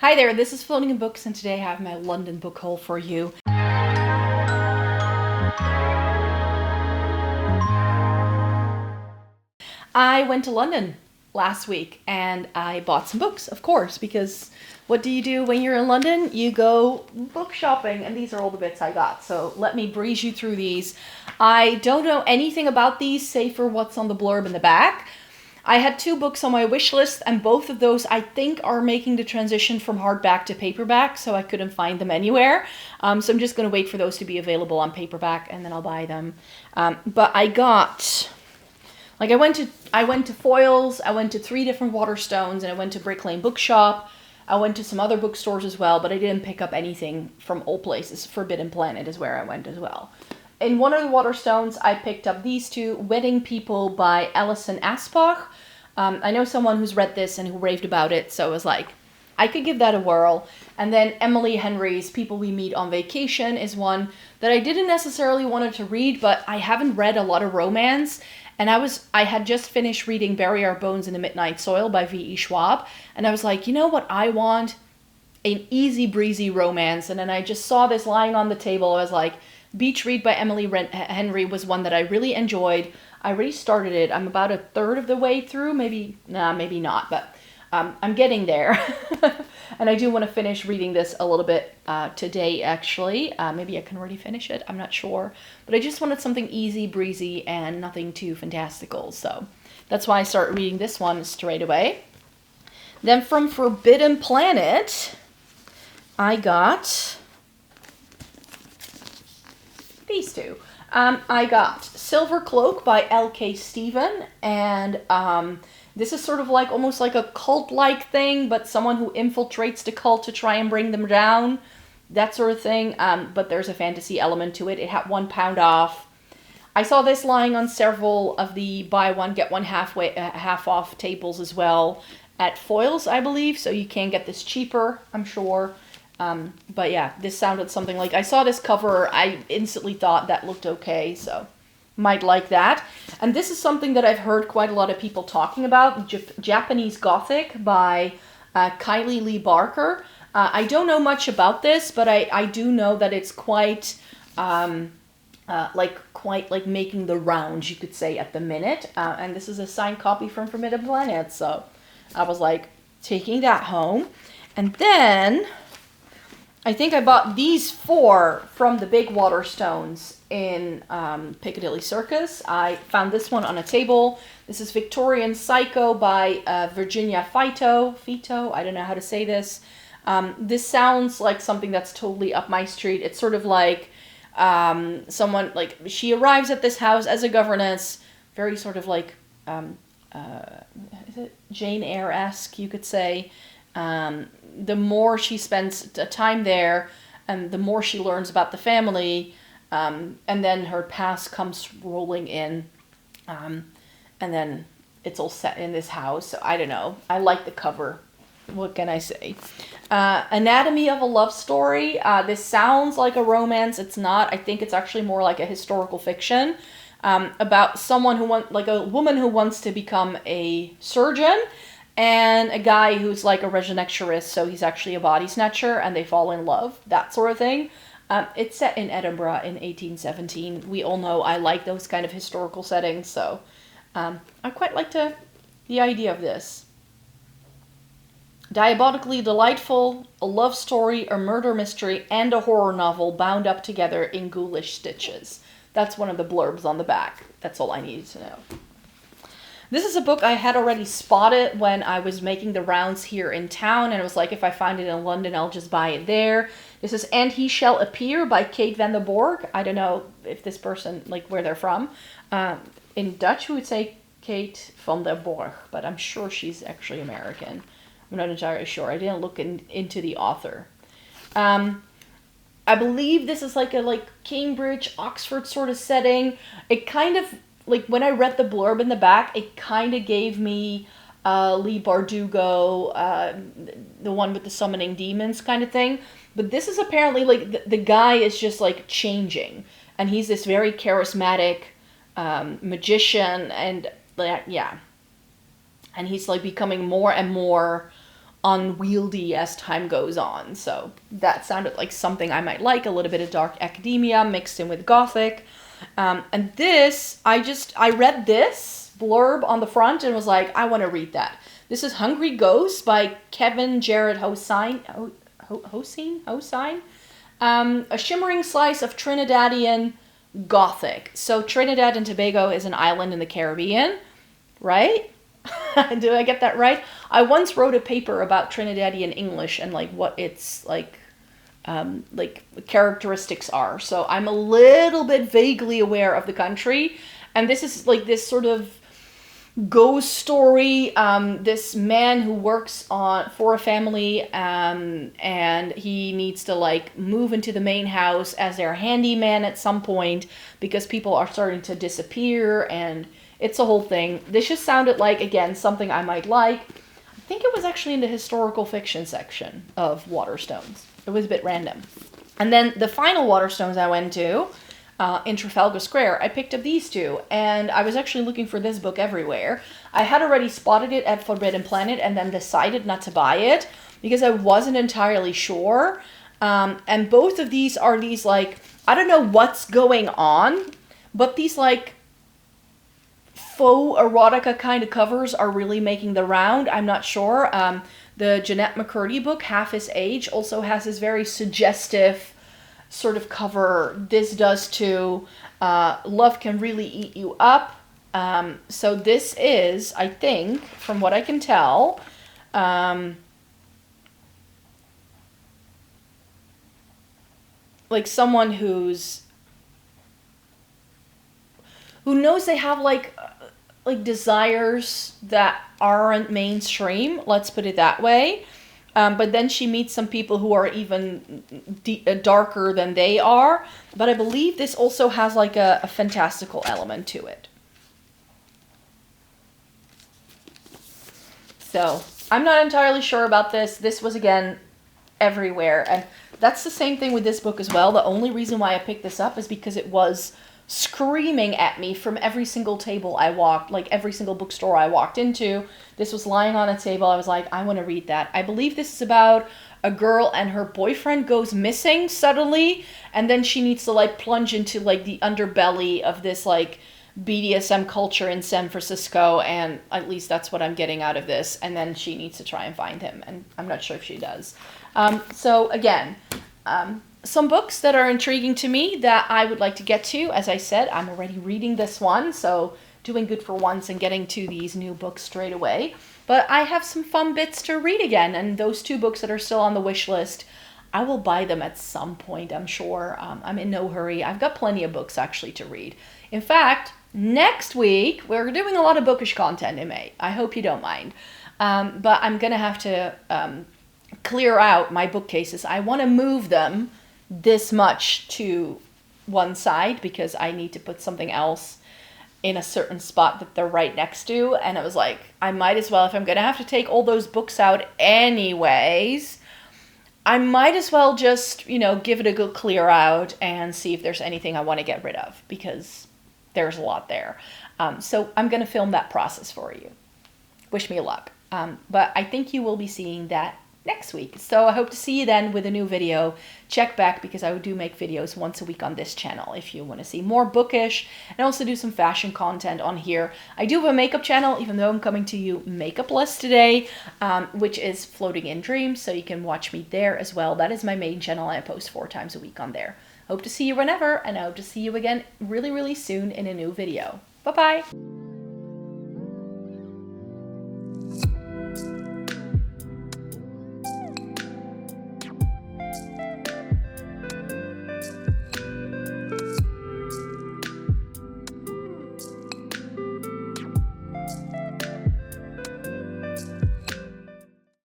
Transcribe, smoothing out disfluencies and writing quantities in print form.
Hi there, this is Floating in Books, and today I have my London book haul for you. I went to London last week and I bought some books, of course, because what do you do when you're in London? You go book shopping, and these are all the bits I got. So let me breeze you through these. I don't know anything about these, save for what's on the blurb in the back. I had 2 books on my wish list, and both of those I think are making the transition from hardback to paperback, so I couldn't find them anywhere. So I'm just going to wait for those to be available on paperback, and then I'll buy them. But I got, I went to Foyles, I went to 3 different Waterstones, and I went to Brick Lane Bookshop. I went to some other bookstores as well, but I didn't pick up anything from all places. Forbidden Planet is where I went as well. In one of the Waterstones, I picked up these 2, Wedding People by Alison Espauch. I know someone who's read this and who raved about it, so I was like, I could give that a whirl. And then Emily Henry's People We Meet on Vacation is one that I didn't necessarily want to read, but I haven't read a lot of romance. And I had just finished reading Bury Our Bones in the Midnight Soil by V.E. Schwab, and I was like, you know what I want? An easy breezy romance. And then I just saw this lying on the table. I was like, Beach Read by Emily Henry was one that I really enjoyed. I already started it. I'm about a third of the way through. Maybe not, but I'm getting there. And I do want to finish reading this a little bit today, actually. Maybe I can already finish it. I'm not sure. But I just wanted something easy, breezy, and nothing too fantastical. So that's why I started reading this one straight away. Then from Forbidden Planet, I got these 2. I got Silver Cloak by L.K. Stephen, and this is sort of like almost like a cult-like thing, but someone who infiltrates the cult to try and bring them down, that sort of thing. But there's a fantasy element to it. It had £1 off. I saw this lying on several of the buy one get one half off tables as well at Foyles, I believe. So you can get this cheaper, I'm sure. But yeah, this sounded something like, I saw this cover, I instantly thought that looked okay, so might like that. And this is something that I've heard quite a lot of people talking about, Japanese Gothic by Kylie Lee Barker. I don't know much about this, but I do know that it's quite making the rounds, you could say, at the minute. And this is a signed copy from Forbidden Planet, so I was like, taking that home. And then I think I bought these 4 from the big Waterstones in Piccadilly Circus. I found this one on a table. This is Victorian Psycho by Virginia Feito. I don't know how to say this. This sounds like something that's totally up my street. It's sort of like someone, like, she arrives at this house as a governess, very sort of like, is it Jane Eyre-esque, you could say. The more she spends time there, and the more she learns about the family, and then her past comes rolling in, and then it's all set in this house. So I don't know. I like the cover. What can I say? Anatomy of a Love Story. This sounds like a romance. It's not. I think it's actually more like a historical fiction about someone a woman who wants to become a surgeon, and a guy who's like a resurrectionist, so he's actually a body snatcher, and they fall in love, that sort of thing. It's set in Edinburgh in 1817. We all know I like those kind of historical settings, so I quite like the idea of this. Diabolically delightful, a love story, a murder mystery, and a horror novel bound up together in ghoulish stitches. That's one of the blurbs on the back. That's all I needed to know. This is a book I had already spotted when I was making the rounds here in town, and it was like, if I find it in London, I'll just buy it there. This is And He Shall Appear by Kate van der Borgh. I don't know if this person, like, where they're from. In Dutch, we would say Kate van der Borgh, but I'm sure she's actually American. I'm not entirely sure. I didn't look into the author. I believe this is like a Cambridge, Oxford sort of setting. It kind of, like, when I read the blurb in the back, it kind of gave me Lee Bardugo, the one with the summoning demons kind of thing. But this is apparently, like, the guy is just, like, changing. And he's this very charismatic magician, and, yeah. And he's, like, becoming more and more unwieldy as time goes on. So that sounded like something I might like, a little bit of dark academia mixed in with Gothic. And this, I read this blurb on the front and was like, I want to read that. This is Hungry Ghosts by Kevin Jared Hossein. Hossein? A shimmering slice of Trinidadian Gothic. So Trinidad and Tobago is an island in the Caribbean, right? Do I get that right? I once wrote a paper about Trinidadian English and like what its like characteristics are. So I'm a little bit vaguely aware of the country. And this is like this sort of ghost story. This man who works for a family and he needs to like move into the main house as their handyman at some point because people are starting to disappear, and it's a whole thing. This just sounded like, again, something I might like. I think it was actually in the historical fiction section of Waterstones. It was a bit random. And then the final Waterstones I went to, in Trafalgar Square, I picked up these two, and I was actually looking for this book everywhere. I had already spotted it at Forbidden Planet and then decided not to buy it because I wasn't entirely sure. And both of these are these, like, I don't know what's going on, but these, like, faux erotica kind of covers are really making the round. I'm not sure. The Jeanette McCurdy book, Half His Age, also has this very suggestive sort of cover. This does too. Love Can Really Eat You Up. So this is, I think, from what I can tell, like someone who knows they have like desires that aren't mainstream, let's put it that way. But then she meets some people who are even darker than they are. But I believe this also has like a fantastical element to it. So I'm not entirely sure about this. This was, again, everywhere. And that's the same thing with this book as well. The only reason why I picked this up is because it was screaming at me from every single table I walked, like every single bookstore I walked into. This was lying on a table. I was like, I want to read that. I believe this is about a girl and her boyfriend goes missing suddenly, and then she needs to like plunge into like the underbelly of this like BDSM culture in San Francisco, and at least that's what I'm getting out of this. And then she needs to try and find him, and I'm not sure if she does. So again, some books that are intriguing to me that I would like to get to. As I said, I'm already reading this one, so doing good for once and getting to these new books straight away. But I have some fun bits to read again, and those two books that are still on the wish list, I will buy them at some point, I'm sure. I'm in no hurry. I've got plenty of books actually to read. In fact, next week, we're doing a lot of bookish content in May. I hope you don't mind. But I'm going to have to clear out my bookcases. I want to move them this much to one side because I need to put something else in a certain spot that they're right next to. And I was like, I might as well, if I'm going to have to take all those books out anyways, I might as well just, give it a good clear out and see if there's anything I want to get rid of, because there's a lot there. So I'm going to film that process for you. Wish me luck. But I think you will be seeing that next week. So I hope to see you then with a new video. Check back, because I do make videos once a week on this channel if you want to see more bookish, and also do some fashion content on here. I do have a makeup channel, even though I'm coming to you makeupless today, which is Floating in Dreams, so you can watch me there as well. That is my main channel. I post 4 times a week on there. Hope to see you whenever, and I hope to see you again really, really soon in a new video. Bye-bye!